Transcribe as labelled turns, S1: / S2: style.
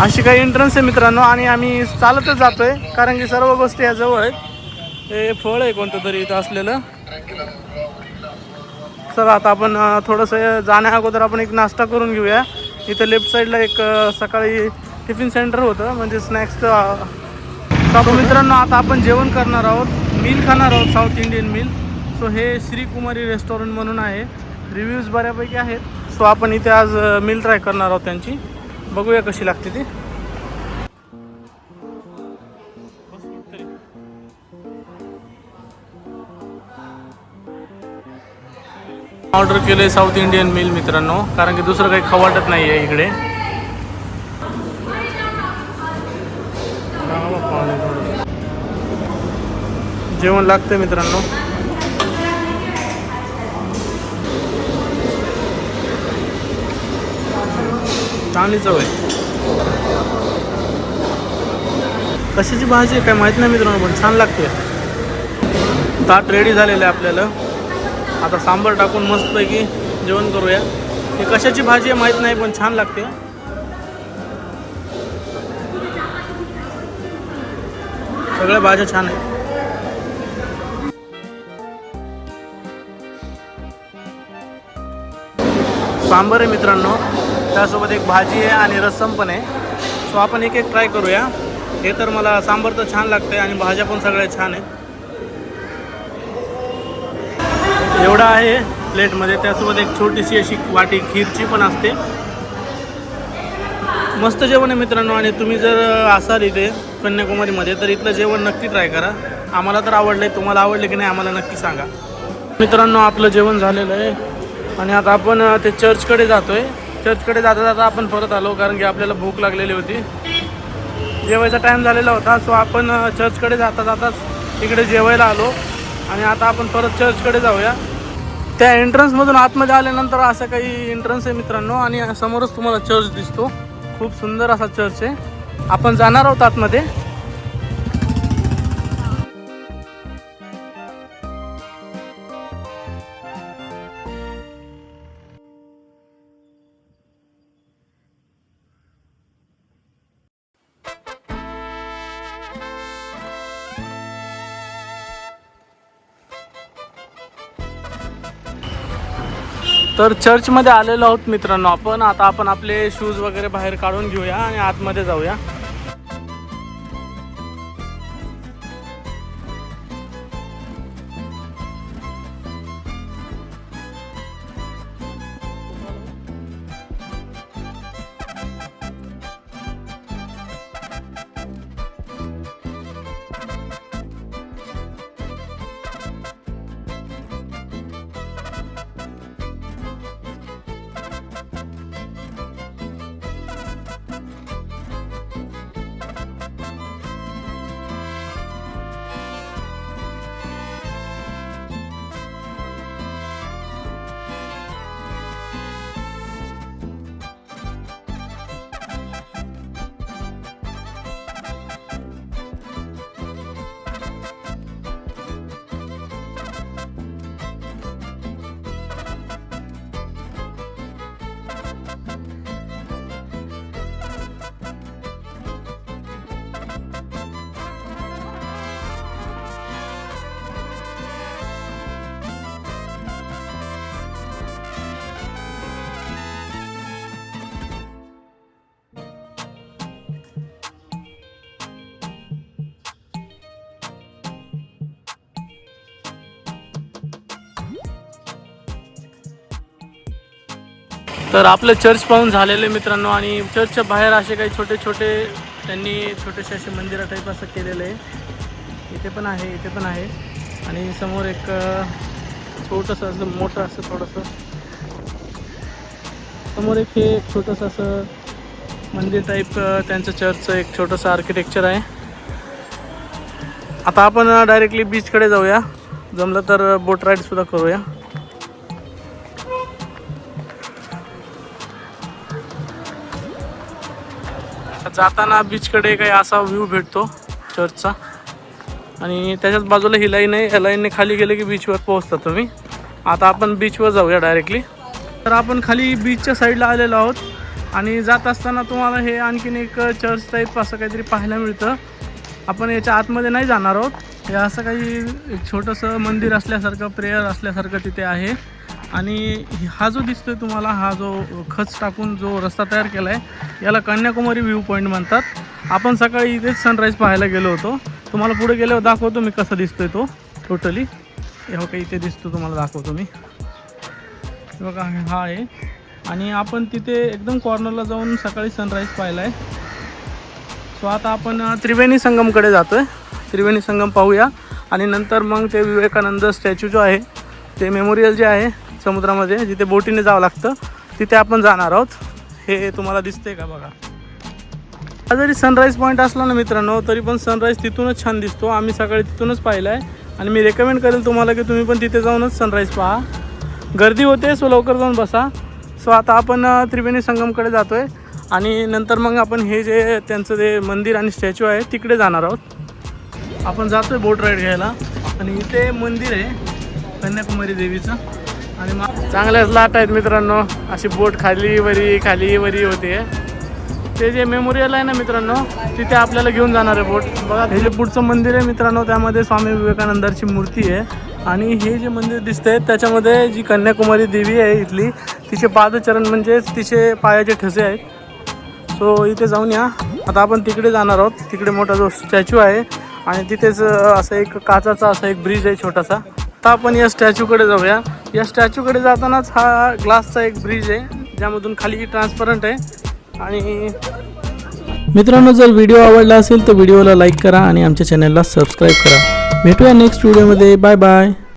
S1: अशी काही एंट्रन्स आहे मित्रांनो. आणि आम्ही चालतच जातोय कारण की सर्व गोष्टी या जवळ आहेत. हे फळ आहे कोणतं तरी इथं असलेलं. चला आता आपण थोडंसं जाण्या अगोदर आपण एक नाश्ता करून घेऊया. इथं लेफ्ट साईडला एक सकाळी टिफिन सेंटर होतं, म्हणजे स्नॅक्सचं. तर मित्रांनो आता आपण जेवण करणार आहोत, मील खाणार आहोत, साऊथ इंडियन मील. सो हे श्रीकुमारी रेस्टॉरंट म्हणून आहे. रिव्ह्यूज बऱ्यापैकी आहेत. सो आपण इथे आज मील ट्राय करणार आहोत त्यांची. बघूया कशी लागते ती. ऑर्डर केले साऊथ इंडियन मील मित्रांनो, कारण की दुसरं काही खाऊ वाटत नाही आहे इकडे. जेवण लागते मित्रांनो. चांगली चव आहे. कशाची भाजी आहे काय माहित नाही मित्रांनो, पण छान लागते. ताट रेडी झालेलं आहे आपल्याला. आता सांबार टाकून मस्तपैकी जेवण करूया. हे कशाची भाजी आहे माहीत नाही, पण छान लागते. सगळ्या भाज्या छान आहेत. सांबार आहे मित्रांनो, त्यासोबत एक भाजी आहे आणि रस्सम पण आहे. सो आपण एक एक ट्राय करूया. हे तर मला सांबार तर छान लागते आणि भाज्या पण सगळ्या छान आहेत. एवढा आहे प्लेटमध्ये. त्यासोबत एक छोटीशी अशी वाटी खीरची पण असते. मस्त जेवण आहे मित्रांनो. आणि तुम्ही जर असाल इथे कन्याकुमारीमध्ये तर इथलं जेवण नक्की ट्राय करा. आम्हाला तर आवडलं आहे. तुम्हाला आवडलं की नाही आम्हाला नक्की सांगा. मित्रांनो आपलं जेवण झालेलं आहे आणि आता आपण ते चर्चकडे जातो आहे. चर्चकडे जाता जाता आपण परत आलो, कारण की आपल्याला भूक लागलेली होती. जेवायचा टाईम झालेला होता. सो आपण चर्चकडे जाता जाताच इकडे जेवायला आलो आणि आता आपण परत चर्चकडे जाऊया. त्या एंट्रन्समधून आतमध्ये आल्यानंतर असं काही एंट्रन्स आहे मित्रांनो, आणि समोरच तुम्हाला चर्च दिसतो. खूप सुंदर असा चर्च आहे. आपण जाणार आहोत आतमध्ये. तर चर्चमध्ये आलेलो आहोत मित्रांनो आपण. आता आपण आपले शूज वगैरे बाहेर काढून घेऊया आणि आतमध्ये जाऊया. तर आपलं चर्च पाहून झालेलं मित्रांनो. आणि चर्चच्या बाहेर असे काही छोटे छोटे त्यांनी छोटेसे असे मंदिरा टाईप असं केलेलं आहे. इथे पण आहे, इथे पण आहे. आणि समोर एक छोटंसं असं मोठं असं थोडंसं समोर एक हे एक छोटंसं असं मंदिर टाईप त्यांचं चर्चचं एक छोटंसं आर्किटेक्चर आहे. आता आपण डायरेक्टली बीचकडे जाऊया. जमलं तर बोट राईडसुद्धा करूया. जाताना बीचकडे काही असा व्ह्यू भेटतो चर्चचा. आणि त्याच्याच बाजूला ही लाईन आहे. या लाईनने खाली गेले की बीचवर पोहोचता तुम्ही. आता आपण बीचवर जाऊया डायरेक्टली. तर आपण खाली बीचच्या साईडला आलेलो आहोत. आणि जात असताना तुम्हाला हे आणखीन एक चर्च टाईप असं काहीतरी पाहायला मिळतं. आपण याच्या आतमध्ये नाही जाणार आहोत. हे असं काही एक छोटंसं मंदिर असल्यासारखं, प्रेयर असल्यासारखं तिथे आहे. आणि हा जो दिसतोय तुम्हाला, हा जो खच टाकून जो रस्ता तयार केला आहे, याला कन्याकुमारी व्ह्यू पॉईंट म्हणतात. आपण सकाळी इथेच सनराईज पाहायला गेलो होतो. तुम्हाला पुढे गेल्यावर दाखवतो मी कसा दिसतोय तो टोटली. हे बघा इथे दिसतो, तुम्हाला दाखवतो मी. बघा हा आहे. आणि आपण तिथे एकदम कॉर्नरला जाऊन सकाळी सनराईज पाहिला आहे. सो आता आपण त्रिवेणी संगमकडे जातो आहे. त्रिवेणी संगम पाहूया आणि नंतर मग ते विवेकानंद स्टॅच्यू जो आहे, ते मेमोरियल जे आहे समुद्रामध्ये, जिथे बोटीने जावं लागतं, तिथे आपण जाणार आहोत. हे तुम्हाला दिसते का बघा. हा जरी सनराईज पॉईंट असला ना मित्रांनो, तरी पण सनराईज तिथूनच छान दिसतो. आम्ही सकाळी तिथूनच पाहिला आहे आणि मी रेकमेंड करेल तुम्हाला की तुम्ही पण तिथे जाऊनच सनराईज पहा. गर्दी होते, सो लवकर जाऊन बसा. सो आता आपण त्रिवेणी संगमकडे जातो आहे आणि नंतर मग आपण हे जे त्यांचं जे मंदिर आणि स्टॅच्यू आहे तिकडे जाणार आहोत. आपण जातो आहे बोट राईड घ्यायला आणि इथे मंदिर आहे कन्याकुमारी देवीचं. आणि चांगल्याच लाट आहेत मित्रांनो, अशी बोट खाली वरी होते. ते जे मेमोरियल आहे ना मित्रांनो, तिथे आपल्याला घेऊन जाणार आहे बोट. बघा हे जे पुढचं मंदिर आहे मित्रांनो, त्यामध्ये स्वामी विवेकानंदाची मूर्ती आहे. आणि हे जे मंदिर दिसतंय त्याच्यामध्ये जी कन्याकुमारी देवी आहे इथली, तिचे पादचरण म्हणजेच तिचे पायाचे ठसे आहेत. सो इथे जाऊन या. आता आपण तिकडे जाणार आहोत. तिकडे मोठा जो स्टॅच्यू आहे आणि तिथेच असं एक काचाचा असा एक ब्रिज आहे छोटासा. आता आपण या स्टॅच्यूकडे जाऊया. या स्टॅच्यूकडे जातानाच हा ग्लासचा एक ब्रिज आहे, ज्यामधून खाली ट्रान्सपरंट आहे. आणि मित्रांनो, जर व्हिडिओ आवडला असेल तर व्हिडिओला लाईक करा आणि आमच्या चॅनलला सबस्क्राईब करा. भेटूया नेक्स्ट व्हिडिओमध्ये. Bye bye.